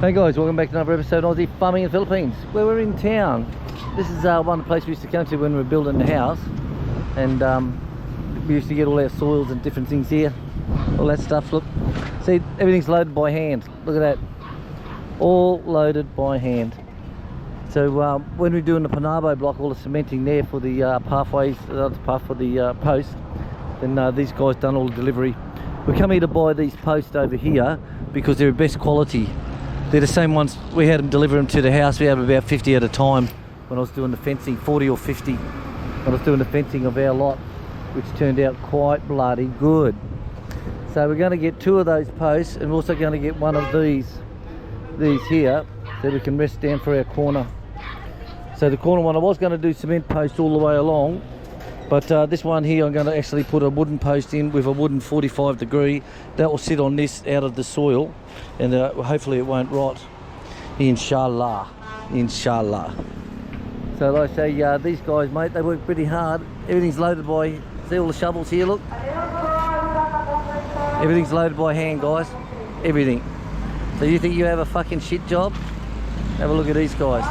Hey guys, welcome back to another episode of Aussie Farming in the Philippines. Where we're in town. This is one place we used to come to when we were building the house, and we used to get all our soils and different things here, all that stuff. Look, see, everything's loaded by hand. Look at that, all loaded by hand. So when we're doing the Panabo Block, all the cementing there for the pathways, path for the post, then these guys done all the delivery. We come here to buy these posts over here because they're best quality. They're the same ones, we had them deliver them to the house. We have about 50 at a time when I was doing the fencing, 40 or 50 when I was doing the fencing of our lot, which turned out quite bloody good. So we're going to get 2 of those posts, and we're also going to get one of these here, so we can rest down for our corner. So the corner one, I was going to do cement post all the way along, but this one here I'm going to actually put a wooden post in with a wooden 45 degree. That will sit on this out of the soil, and hopefully it won't rot. Inshallah. Inshallah. So like I say, these guys, mate, they work pretty hard. Everything's loaded by, see all the shovels here, look? Everything's loaded by hand, guys. Everything. So you think you have a fucking shit job? Have a look at these guys.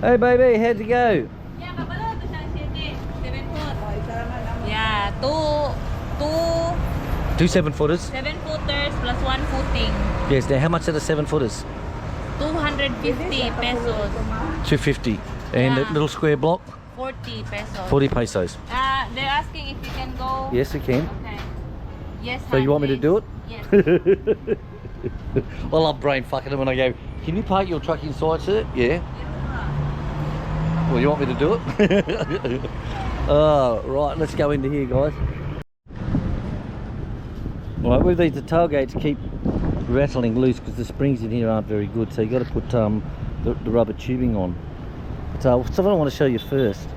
Hey baby, how'd you go? Yeah, 2 7-footers. 7-footers plus 1 footing. Yes, now how much are the 7-footers? 250 pesos. 250. And Yeah. that little square block? 40 pesos. 40 pesos. They're asking if you can go. Yes, we can. Okay. Yes. So you want me to do it? Yes. I love brain fucking them when I go, can you park your truck inside, sir? Yeah. Well, you want me to do it? Oh, right, let's go into here, guys. Right, with these, the tailgates keep rattling loose because the springs in here aren't very good, so you got to put the rubber tubing on. So something I want to show you first.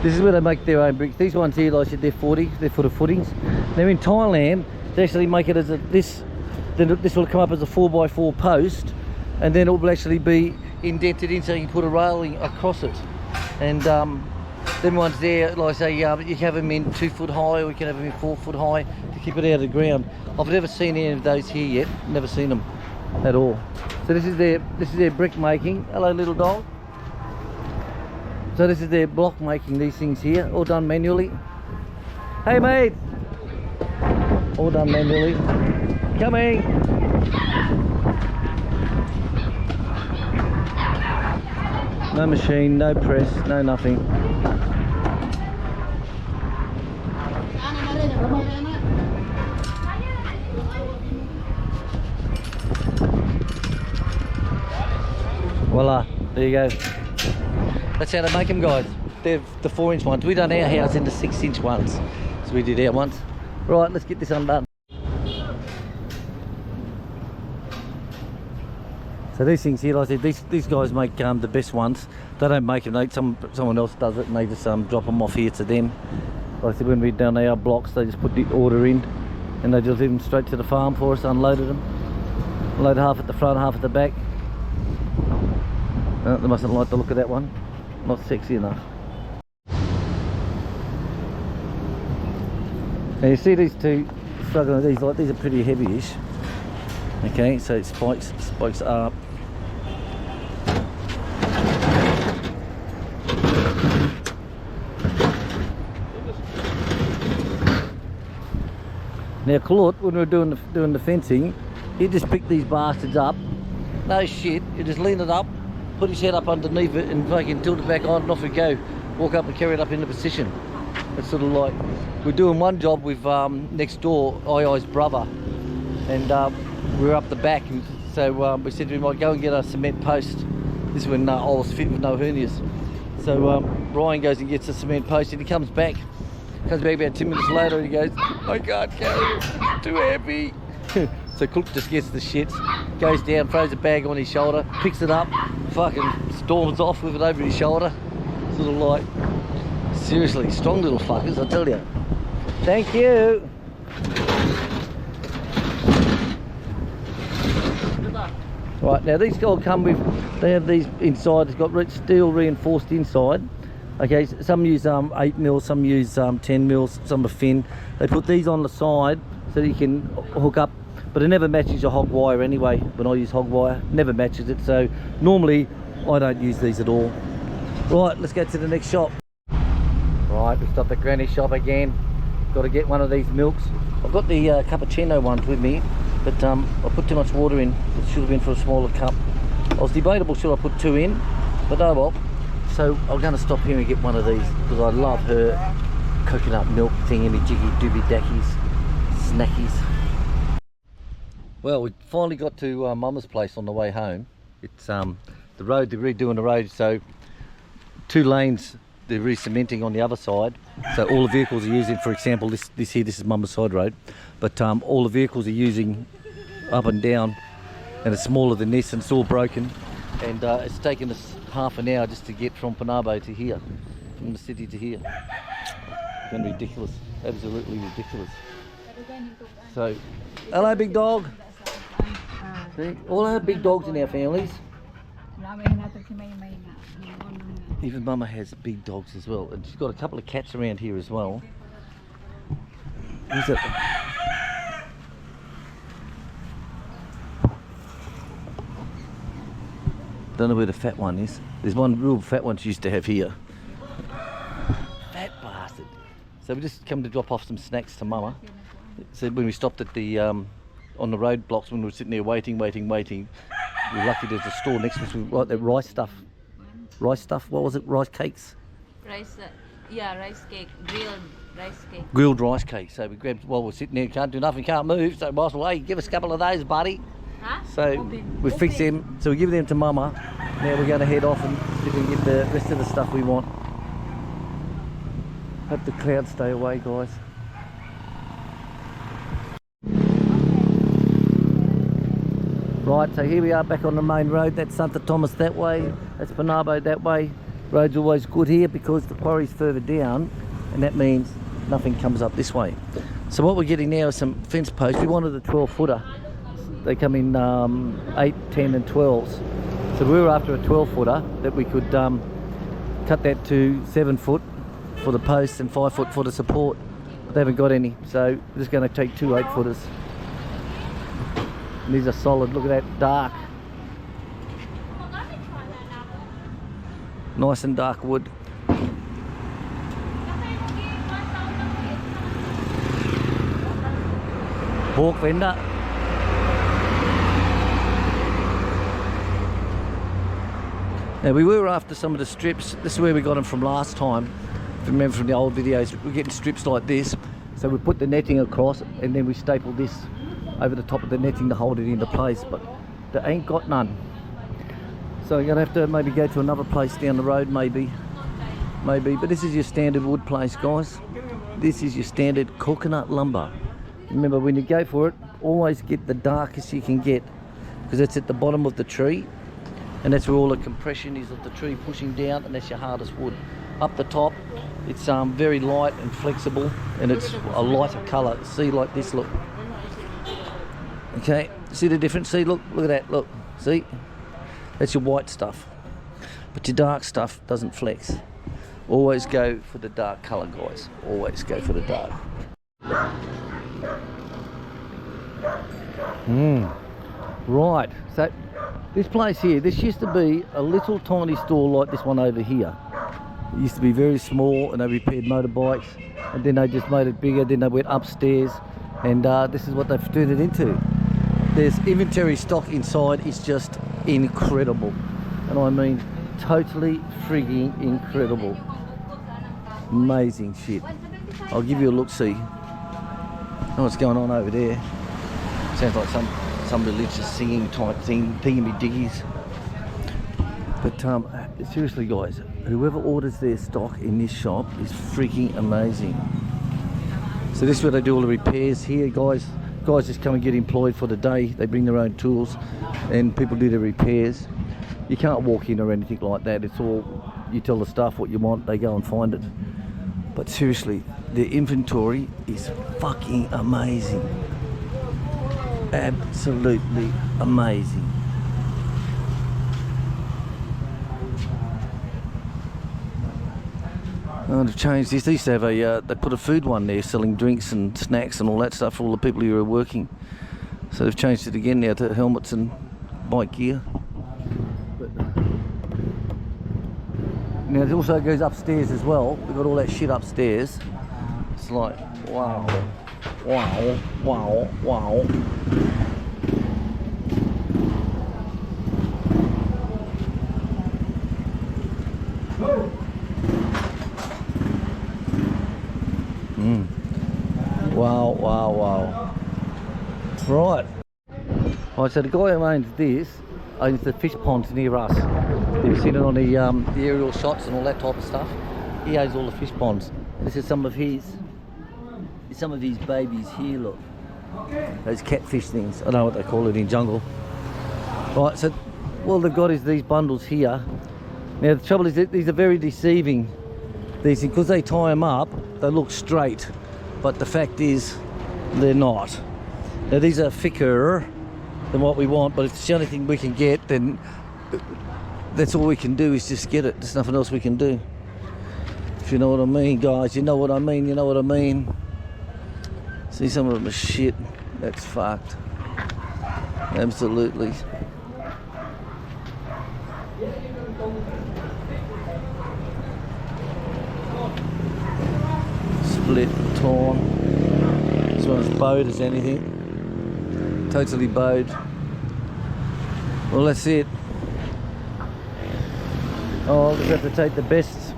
This is where they make their own bricks. These ones here, like I said, they're 40, they're for the footings. Now in Thailand, they actually make it as this will come up as a 4x4 post, and then it will actually be indented in so you can put a railing across it. And them ones there, like I say, you can have them in 2 foot high, or you can have them in 4 foot high to keep it out of the ground. I've never seen any of those here yet, never seen them at all. So this is their brick making. Hello little dog. So this is their block making, these things here, all done manually. Hey mate! All done manually. Coming! No machine, no press, no nothing. Voila, there you go. That's how they make them, guys. They're the 4-inch ones. We done our house in the 6-inch ones. So we did our ones. Right, let's get this undone. So these things here, like I said, these guys make the best ones. They don't make them, someone else does it, and they just drop them off here to them. Like I said, when we done our blocks, they just put the order in, and they just leave them straight to the farm for us, unloaded them. Loaded half at the front, half at the back. They mustn't like the look of that one. Not sexy enough. Now you see these two struggling with these, like these are pretty heavy-ish. Okay, so it spikes up. Now Claude, when we were doing the fencing, he just picked these bastards up. No shit, he just leaned it up, put his head up underneath it, and fucking tilt it back on, and off we go. Walk up and carry it up into position. It's sort of like, we're doing one job with next door, II's brother, and we were up the back, and so we said we might go and get a cement post. This is when I was fit with no hernias. So Ryan goes and gets a cement post, and he comes back about 2 minutes later, and he goes, I can't carry it, it's too heavy. So Cook just gets the shits, goes down, throws a bag on his shoulder, picks it up, fucking storms off with it over his shoulder. Sort of like, seriously, strong little fuckers, I tell you. Thank you. Right, now these all come with, they have these inside, it's got steel reinforced inside, Okay, some use 8 mils, some use 10 mils, some are fin. They put these on the side so that you can hook up, but it never matches your hog wire anyway. When I use hog wire, never matches it. So normally I don't use these at all. Right, let's go to the next shop. Right, we stopped at Granny's shop again. Got to get one of these milks. I've got the cappuccino ones with me, but I put too much water in. It should have been for a smaller cup. I was debatable should I put 2 in, but oh well. So I'm going to stop here and get one of these because I love her coconut milk thingy-jiggy dooby dackies, snackies. Well, we finally got to Mama's place on the way home. It's the road, they're redoing the road, so 2 lanes they're re-cementing on the other side. So all the vehicles are using, for example, this is Mama's side road, but all the vehicles are using up and down, and it's smaller than this and it's all broken. And it's taken us half an hour just to get from Panabo to here, from the city to here. It's been ridiculous, absolutely ridiculous. So, hello big dog. See, all our big dogs in our families. Even Mama has big dogs as well, and she's got a couple of cats around here as well. Who's it? Don't know where the fat one is. There's one real fat one she used to have here. Fat bastard. So we just come to drop off some snacks to Mama. So when we stopped at the on the road blocks, when we were sitting there waiting, we were lucky there's a store next to us. We got that rice stuff. Rice stuff. What was it? Rice cakes. Rice, yeah, rice cake, grilled rice cake. Grilled rice cake. So we grabbed while we're sitting there, can't do nothing, can't move. So boss, well, hey, give us a couple of those, buddy. Huh? So we fixed them, so we give them to Mama. Now we're going to head off and see if we can get the rest of the stuff we want. Hope the clouds stay away, guys. Right, so here we are back on the main road. That's Santa Thomas that way, that's Panabo that way. Road's always good here because the quarry's further down, and that means nothing comes up this way. So what we're getting now is some fence posts. We wanted a 12-footer. They come in 8, 10 and 12s. So we were after a 12-footer that we could cut that to 7 foot for the posts and 5 foot for the support. But they haven't got any, so we're just going to take 2 8-footers. And these are solid, look at that, dark. Nice and dark wood. Pork fender. Now we were after some of the strips. This is where we got them from last time. If you remember from the old videos, we're getting strips like this. So we put the netting across and then we stapled this over the top of the netting to hold it into place, but they ain't got none. So you're gonna have to maybe go to another place down the road, maybe. But this is your standard wood place, guys. This is your standard coconut lumber. Remember, when you go for it, always get the darkest you can get, because it's at the bottom of the tree, and that's where all the compression is of the tree pushing down, and that's your hardest wood. Up the top, it's very light and flexible, and it's a lighter colour. See, like this, look. Okay, see the difference? See, look at that, look. See? That's your white stuff. But your dark stuff doesn't flex. Always go for the dark colour, guys. Always go for the dark. Right, so this place here, this used to be a little tiny store like this one over here. It used to be very small, and they repaired motorbikes, and then they just made it bigger, then they went upstairs, and this is what they've turned it into. There's inventory stock inside, is just incredible, and I mean totally frigging incredible. Amazing shit. I'll give you a look, see. Know what's going on over there. Sounds like some religious singing type thing, thingy-diggies. But seriously, guys, whoever orders their stock in this shop is freaking amazing. So this is where they do all the repairs here, guys. Guys just come and get employed for the day. They bring their own tools, and people do the repairs. You can't walk in or anything like that. It's all, you tell the staff what you want, they go and find it. But seriously, the inventory is fucking amazing. Absolutely amazing. Oh, they've changed this. They used to have a, they put a food one there selling drinks and snacks and all that stuff for all the people who are working. So they've changed it again now to helmets and bike gear. But now it also goes upstairs as well. We've got all that shit upstairs. It's like, wow, wow, wow, wow. Wow, wow, wow. Right. Right, so the guy who owns this owns the fish ponds near us. You've seen it on the aerial shots and all that type of stuff. He owns all the fish ponds. This is some of his babies here, look. Those catfish things. I don't know what they call it in jungle. Right, so all they've got is these bundles here. Now the trouble is that these are very deceiving. These, because they tie them up, they look straight. But the fact is, they're not. Now these are thicker than what we want, but if it's the only thing we can get, then that's all we can do is just get it. There's nothing else we can do. If you know what I mean, guys, you know what I mean, you know what I mean. See, some of them are shit. That's fucked. Absolutely. Split, torn. This one's bowed as anything. Totally bowed. Well, that's it. Oh, we have to take the best.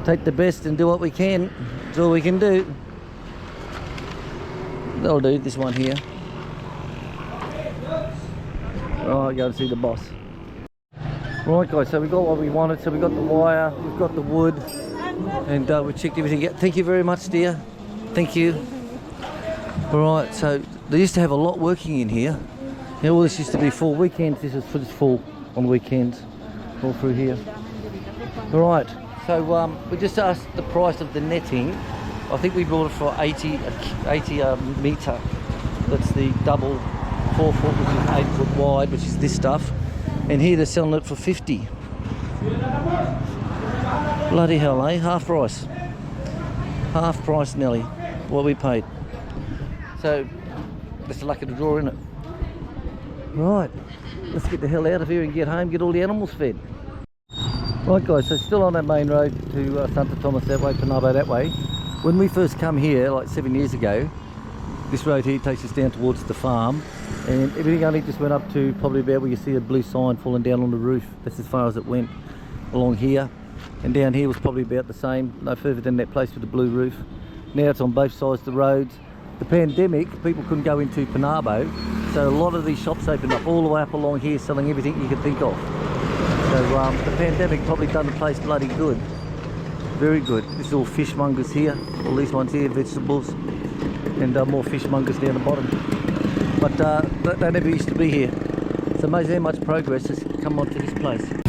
Take the best and do what we can. That's all we can do. That'll do, this one here. Right, go and see the boss. Right guys, so we got what we wanted. So we got the wire, we've got the wood, and we checked everything out. Thank you very much, dear. Thank you. Alright, so they used to have a lot working in here. Now all this used to be full. Weekends, this is full on weekends. All through here. Alright, so we just asked the price of the netting. I think we bought it for 80 metre. That's the double 4 foot, which is 8 foot wide, which is this stuff. And here they're selling it for 50. Bloody hell, eh? Half price. Half price, Nelly, what we paid. So, that's the luck of the draw, isn't it? Right, let's get the hell out of here and get home, get all the animals fed. Right guys, so still on that main road to Santa Thomas that way, Panabo that way. When we first come here, like 7 years ago, this road here takes us down towards the farm, and everything only just went up to probably about where you see a blue sign falling down on the roof. That's as far as it went along here. And down here was probably about the same, no further than that place with the blue roof. Now it's on both sides of the roads. The pandemic, people couldn't go into Panabo, so a lot of these shops opened up all the way up along here, selling everything you could think of. So the pandemic probably done the place bloody good. Very good. This is all fishmongers here, all these ones here, vegetables, and more fishmongers down the bottom. But they never used to be here. It's amazing how much progress has come onto this place.